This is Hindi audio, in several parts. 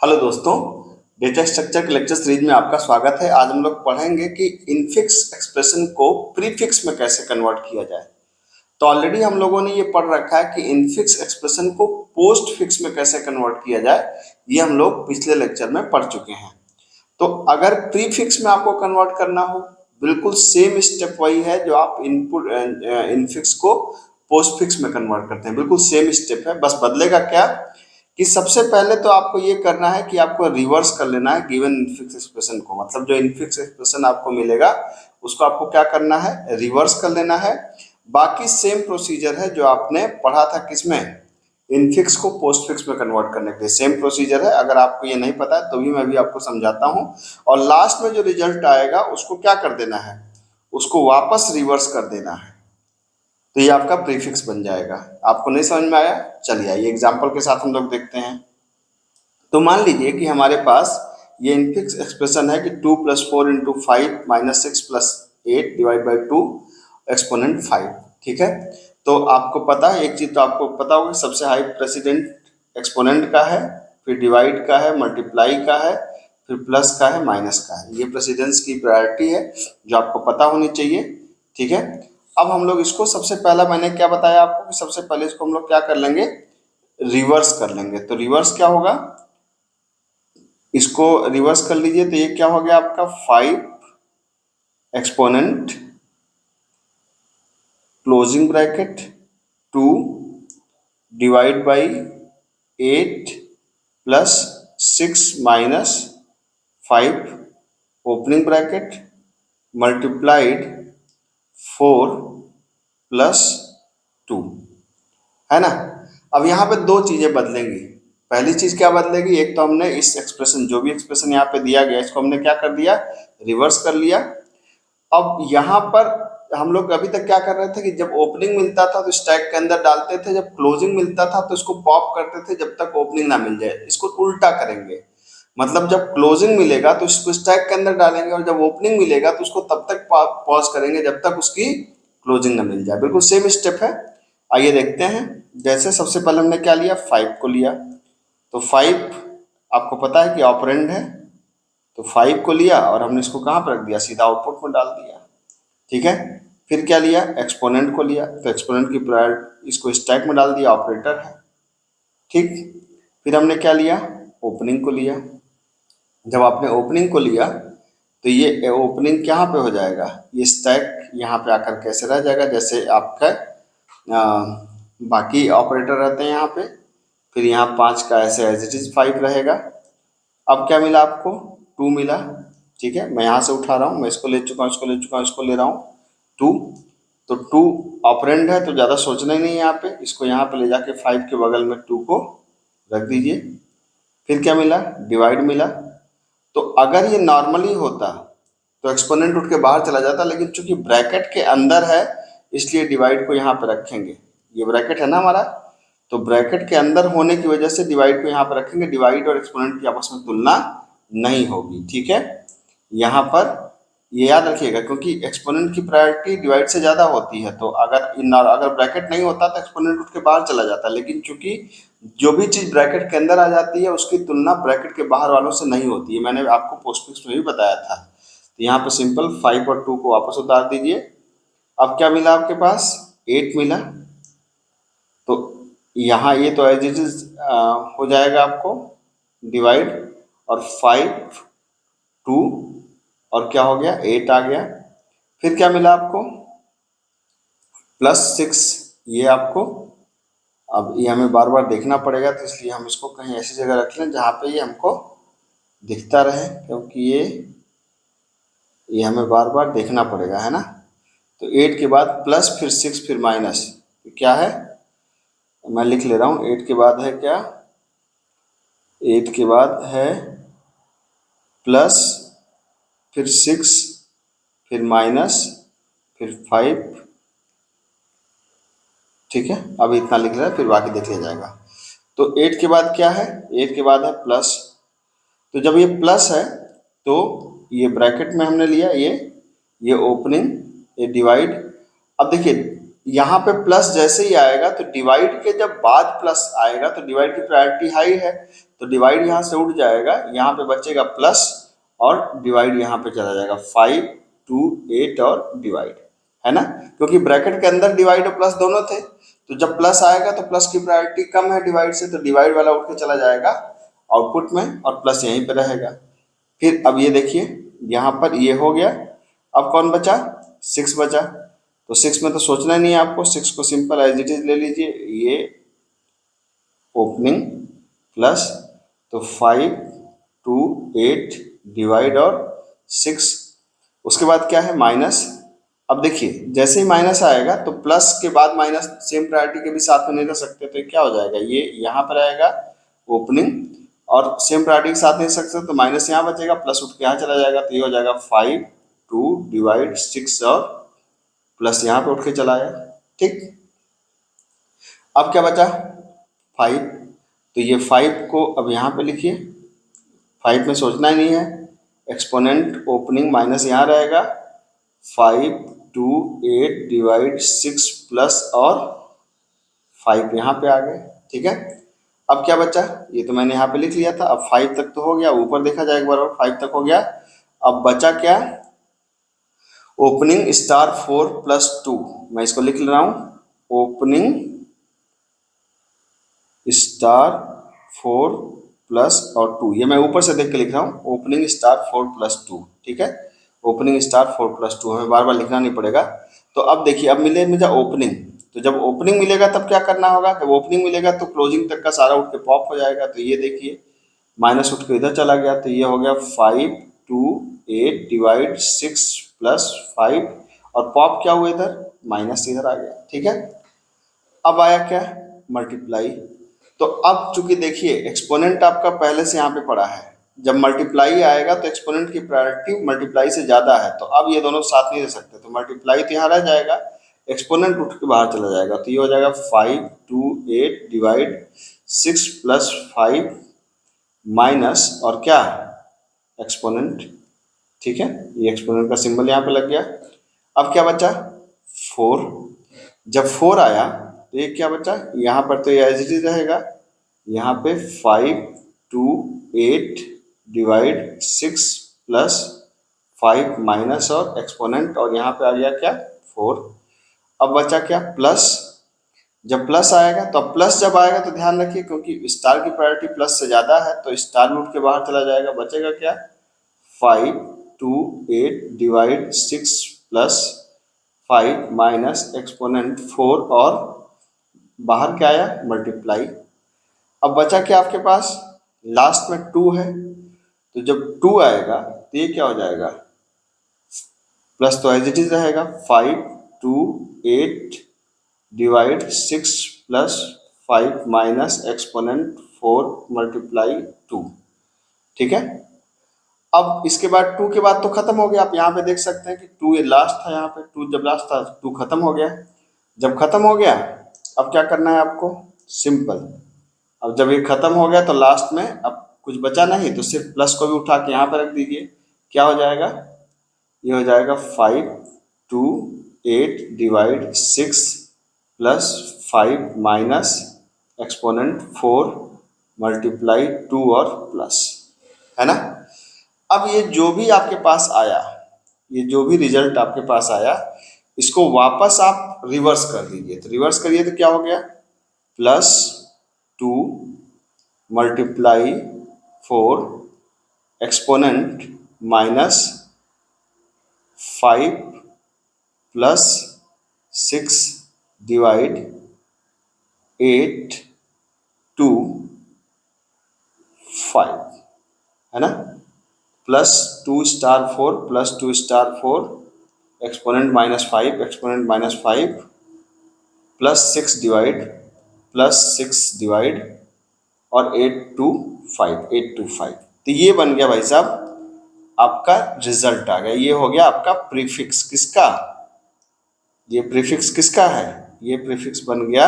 हेलो दोस्तों, डेटा स्ट्रक्चर के लेक्चर सीरीज में आपका स्वागत है। आज हम लोग पढ़ेंगे कि इनफिक्स एक्सप्रेशन को प्रीफिक्स में कैसे कन्वर्ट किया जाए। तो ऑलरेडी हम लोगों ने ये पढ़ रखा है कि इनफिक्स एक्सप्रेशन को पोस्ट फिक्स में कैसे कन्वर्ट किया जाए, ये हम लोग पिछले लेक्चर में पढ़ चुके हैं। तो अगर प्रीफिक्स में आपको कन्वर्ट करना हो, बिल्कुल सेम स्टेप वही है जो आप इनपुट इनफिक्स को पोस्ट फिक्स में कन्वर्ट करते हैं, बिल्कुल सेम स्टेप है। बस बदलेगा क्या कि सबसे पहले तो आपको ये करना है कि आपको रिवर्स कर लेना है गिवन इनफिक्स एक्सप्रेशन को। मतलब जो इनफिक्स एक्सप्रेशन आपको मिलेगा उसको आपको क्या करना है, रिवर्स कर लेना है। बाकी सेम प्रोसीजर है जो आपने पढ़ा था किसमें, इनफिक्स को पोस्ट फिक्स में कन्वर्ट करने के लिए सेम प्रोसीजर है। अगर आपको ये नहीं पता है तो भी मैं भी आपको समझाता हूँ। और लास्ट में जो रिजल्ट आएगा उसको क्या कर देना है, उसको वापस रिवर्स कर देना है। तो ये आपका प्रीफिक्स बन जाएगा। आपको नहीं समझ में आया? चलिए आइए एग्जाम्पल के साथ हम लोग देखते हैं। तो मान लीजिए कि हमारे पास ये इनफिक्स एक्सप्रेशन है कि 2 + 4 × 5 - 6 + 8 डिवाइड बाई 2 एक्सपोनेंट 5। ठीक है, तो आपको पता है एक चीज तो आपको पता होगा, सबसे हाई प्रेसिडेंट एक्सपोनेंट का है, फिर डिवाइड का है, मल्टीप्लाई का है, फिर प्लस का है, माइनस का है। ये प्रेसिडेंस की प्रायोरिटी है जो आपको पता होनी चाहिए। ठीक है, अब हम लोग इसको सबसे पहला मैंने क्या बताया आपको कि सबसे पहले इसको हम लोग क्या कर लेंगे, रिवर्स कर लेंगे। तो रिवर्स क्या होगा, इसको रिवर्स कर लीजिए तो ये क्या हो गया आपका 5 exponent closing bracket 2 divide by 8 plus 6 minus 5 opening bracket multiplied 4 plus 2, है ना। अब यहाँ पे दो चीजें बदलेंगी। पहली चीज क्या बदलेगी, एक तो हमने इस एक्सप्रेशन, जो भी एक्सप्रेशन यहाँ पे दिया गया, इसको हमने क्या कर दिया, रिवर्स कर लिया। अब यहाँ पर हम लोग अभी तक क्या कर रहे थे कि जब ओपनिंग मिलता था तो स्टैक के अंदर डालते थे, जब क्लोजिंग मिलता था तो इसको पॉप करते थे जब तक ओपनिंग ना मिल जाए। इसको उल्टा करेंगे, मतलब जब क्लोजिंग मिलेगा तो इसको स्टैक के अंदर डालेंगे और जब ओपनिंग मिलेगा तो उसको तब तक पॉज करेंगे जब तक उसकी क्लोजिंग ना मिल जाए। बिल्कुल सेम स्टेप है। आइए देखते हैं। जैसे सबसे पहले हमने क्या लिया, 5 को लिया। तो 5 आपको पता है कि ऑपरेंड है, तो 5 को लिया और हमने इसको कहाँ पर रख दिया, सीधा आउटपुट में डाल दिया। ठीक है, फिर क्या लिया, एक्सपोनेंट को लिया, तो एक्सपोनेंट की प्रायोरिटी इसको स्टैक में डाल दिया, ऑपरेटर है। ठीक, फिर हमने क्या लिया, ओपनिंग को लिया। जब आपने ओपनिंग को लिया तो ये ओपनिंग कहाँ पे हो जाएगा, ये स्टैक यहाँ पे आकर कैसे रह जाएगा, जैसे आपका बाकी ऑपरेटर रहते हैं यहाँ पे। फिर यहाँ 5 का ऐसे एज इट इज 5 रहेगा। अब क्या मिला आपको, 2 मिला। ठीक है, मैं यहाँ से उठा रहा हूँ, मैं इसको ले चुका हूँ, इसको ले चुका हूँ, इसको ले रहा हूँ 2। तो 2 ऑपरेंड है तो ज़्यादा सोचना ही नहीं है यहाँ पे, इसको यहाँ पे ले जाके 5 के बगल में 2 को रख दीजिए। फिर क्या मिला, डिवाइड मिला। तो अगर ये नॉर्मली होता तो एक्सपोनेंट उठ के बाहर चला जाता, लेकिन चूंकि ब्रैकेट के अंदर है इसलिए डिवाइड को यहाँ पे रखेंगे। ये ब्रैकेट है ना हमारा, तो ब्रैकेट के अंदर होने की वजह से डिवाइड को यहाँ पर रखेंगे। डिवाइड और एक्सपोनेंट की आपस में तुलना नहीं होगी। ठीक है, यहाँ पर ये याद रखिएगा क्योंकि एक्सपोनेंट की प्रायोरिटी डिवाइड से ज़्यादा होती है। तो अगर ब्रैकेट नहीं होता तो एक्सपोनेंट उठ के बाहर चला जाता, लेकिन चूंकि जो भी चीज़ ब्रैकेट के अंदर आ जाती है उसकी तुलना ब्रैकेट के बाहर वालों से नहीं होती है। मैंने आपको पोस्टफिक्स में भी बताया था। तो यहाँ पर सिंपल 5 और 2 को वापस उतार दीजिए। अब क्या मिला आपके पास, 8 मिला। तो यहाँ ये तो एज इट इज हो जाएगा आपको डिवाइड, और 5 2 और क्या हो गया, 8 आ गया। फिर क्या मिला आपको, +6। ये आपको, अब ये हमें बार बार देखना पड़ेगा तो इसलिए हम इसको कहीं ऐसी जगह रख लें जहाँ पे ये हमको दिखता रहे, क्योंकि ये हमें बार बार देखना पड़ेगा, है ना। तो 8 के बाद प्लस, फिर 6, फिर माइनस, तो क्या है, मैं लिख ले रहा हूँ। 8 के बाद है क्या, 8 के बाद है प्लस, फिर 6, फिर माइनस, फिर 5। ठीक है, अब इतना लिख रहा है, फिर बाकी देख लिया जाएगा। तो 8 के बाद क्या है, 8 के बाद है प्लस। तो जब ये प्लस है तो ये ब्रैकेट में हमने लिया, ये ओपनिंग, ये डिवाइड। अब देखिए यहाँ पे प्लस जैसे ही आएगा तो डिवाइड के जब बाद प्लस आएगा तो डिवाइड की प्रायोरिटी हाई है, तो डिवाइड यहाँ से उठ जाएगा, यहाँ पे बचेगा प्लस और डिवाइड यहाँ पे चला जाएगा 5 2 8 और डिवाइड, है ना, क्योंकि ब्रैकेट के अंदर डिवाइड और प्लस दोनों थे, तो जब प्लस आएगा तो प्लस की प्रायोरिटी कम है डिवाइड से, तो डिवाइड वाला उठ के चला जाएगा आउटपुट में और प्लस यहीं पे रहेगा। फिर अब ये देखिए यहाँ पर ये हो गया, अब कौन बचा, 6 बचा, तो 6 में तो सोचना नहीं है आपको, 6 को सिंपल एज इट इज ले लीजिए, ये ओपनिंग प्लस तो 5 2 8 डिवाइड और 6, उसके बाद क्या है माइनस। अब देखिए जैसे ही माइनस आएगा तो प्लस के बाद माइनस सेम प्रायोरिटी के भी साथ में नहीं रह सकते, तो क्या हो जाएगा, ये यहाँ पर आएगा ओपनिंग और सेम प्रायोरिटी के साथ नहीं रह सकते, तो माइनस यहाँ बचेगा, प्लस उठ के यहाँ चला जाएगा, तो ये हो जाएगा 5 2 डिवाइड 6 और प्लस यहाँ पे उठ के चला आया। ठीक, अब क्या बचा 5, तो ये 5 को अब यहाँ पे लिखिए, 5 में सोचना ही नहीं है, एक्सपोनेंट ओपनिंग माइनस यहाँ रहेगा, 5 2 8 डिवाइड 6 प्लस और 5 यहाँ पे आ गए। ठीक है, अब क्या बचा, ये तो मैंने यहाँ पे लिख लिया था, अब 5 तक तो हो गया, ऊपर देखा जाए एक बार और, 5 तक हो गया, अब बचा क्या, ओपनिंग स्टार 4 प्लस 2, मैं इसको लिख ले रहा हूँ, ओपनिंग स्टार 4 प्लस और 2, ये मैं ऊपर से देख के लिख रहा हूँ, ओपनिंग स्टार 4 प्लस 2। ठीक है, ओपनिंग स्टार 4 प्लस 2 हमें बार बार लिखना नहीं पड़ेगा। तो अब देखिए अब मिले मुझे ओपनिंग, तो जब ओपनिंग मिलेगा तब क्या करना होगा, जब ओपनिंग मिलेगा तो क्लोजिंग तक का सारा उठ के पॉप हो जाएगा, तो ये देखिए माइनस उठ के इधर चला गया, तो ये हो गया 5 2 8 डिवाइड 6 प्लस 5 और पॉप क्या हुआ इधर, माइनस इधर आ गया। ठीक है, अब आया क्या, मल्टीप्लाई, तो अब चूंकि देखिए एक्सपोनेंट आपका पहले से यहाँ पे पड़ा है, जब मल्टीप्लाई आएगा तो एक्सपोनेंट की प्रायोरिटी मल्टीप्लाई से ज़्यादा है, तो अब ये दोनों साथ नहीं रह सकते, तो मल्टीप्लाई तो यहाँ रह जाएगा, एक्सपोनेंट उठ के बाहर चला जाएगा, तो ये हो जाएगा 5 2 8 डिवाइड 6 प्लस 5 माइनस और क्या, एक्सपोनेंट। ठीक है, ये एक्सपोनेंट का सिंबल यहाँ पे लग गया। अब क्या बचा 4, जब 4 आया तो ये क्या बचा, यहाँ पर तो ये एज इट इज रहेगा, यहाँ पे 5 2 8 डिवाइड 6 प्लस 5 माइनस और एक्सपोनेंट और यहाँ पे आ गया क्या 4। अब बचा क्या प्लस, जब प्लस आएगा तो प्लस जब आएगा तो ध्यान रखिए क्योंकि स्टार की प्रायोरिटी प्लस से ज़्यादा है, तो स्टार रूट के बाहर चला जाएगा, बचेगा क्या 5 2 8 डिवाइड 6 प्लस 5 माइनस एक्सपोनेंट 4 और बाहर क्या आया मल्टीप्लाई। अब बचा क्या आपके पास, लास्ट में 2 है, तो जब 2 आएगा तो ये क्या हो जाएगा, प्लस तो एज इट इज रहेगा, 5 2 8 divide 6 plus 5 minus exponent 4 multiply 2। ठीक है, अब इसके बाद 2 के बाद तो खत्म हो गया, आप यहाँ पे देख सकते हैं कि 2 ये लास्ट था, यहाँ पे 2 जब लास्ट था 2 खत्म हो गया, जब खत्म हो गया अब क्या करना है आपको, सिंपल, अब जब ये खत्म हो गया तो लास्ट में अब कुछ बचा नहीं, तो सिर्फ प्लस को भी उठा के यहाँ पर रख दीजिए, क्या हो जाएगा, ये हो जाएगा 5 2 8 divide 6 plus 5 minus exponent 4 multiply 2 और प्लस, है ना। अब ये जो भी आपके पास आया, ये जो भी रिजल्ट आपके पास आया, इसको वापस आप रिवर्स कर दीजिए, तो रिवर्स करिए तो क्या हो गया, plus 2 multiply 4 exponent minus 5 plus 6 divide 8 2 5, है ना, plus 2 star 4 plus 2 star 4 exponent minus 5 exponent minus 5 plus 6 divide plus 6 divide और 8 2 5 8 2 5, तो ये बन गया भाई साहब आपका रिजल्ट आ गया, ये हो गया आपका प्रीफिक्स, किसका, ये प्रीफिक्स किसका है, ये प्रीफिक्स बन गया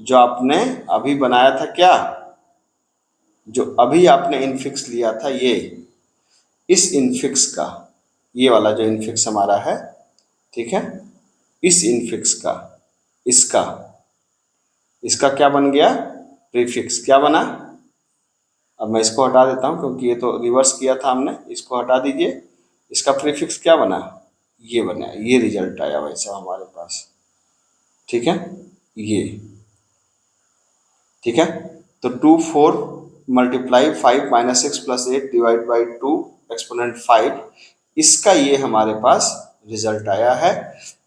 जो आपने अभी बनाया था, क्या जो अभी आपने इनफिक्स लिया था, ये इस इनफिक्स का, ये वाला जो इनफिक्स हमारा है, ठीक है, इस इनफिक्स का इसका इसका क्या बन गया, प्रीफिक्स क्या बना। अब मैं इसको हटा देता हूँ क्योंकि ये तो रिवर्स किया था हमने, इसको हटा दीजिए। इसका प्रीफिक्स क्या बना, ये बना, ये रिजल्ट आया वैसा हमारे पास। ठीक है, ये ठीक है। तो 2 4 × 5 - 6 + 8 ÷ 2 एक्सपोनेंट 5, इसका ये हमारे पास रिजल्ट आया है,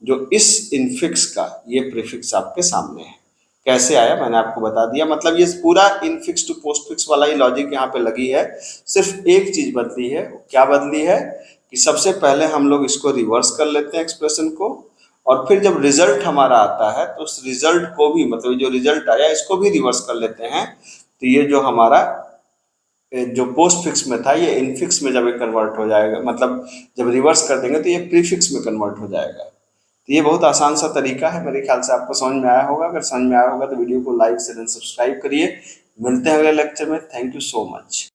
जो इस इनफिक्स का ये प्रीफिक्स आपके सामने है। कैसे आया मैंने आपको बता दिया, मतलब ये पूरा इनफिक्स टू पोस्टफिक्स वाला ही लॉजिक यहाँ पे लगी है। सिर्फ एक चीज बदली है, क्या बदली है कि सबसे पहले हम लोग इसको रिवर्स कर लेते हैं एक्सप्रेशन को, और फिर जब रिजल्ट हमारा आता है तो उस रिजल्ट को भी, मतलब जो रिजल्ट आया इसको भी रिवर्स कर लेते हैं। तो ये जो हमारा जो पोस्ट फिक्स में था ये इनफिक्स में जब ये कन्वर्ट हो जाएगा, मतलब जब रिवर्स कर देंगे तो ये प्रीफिक्स में कन्वर्ट हो जाएगा। तो ये बहुत आसान सा तरीका है, मेरे ख्याल से आपको समझ में आया होगा। अगर समझ में आया होगा तो वीडियो को लाइक शेयर एंड सब्सक्राइब करिए। मिलते हैं अगले लेक्चर में। Thank you so much.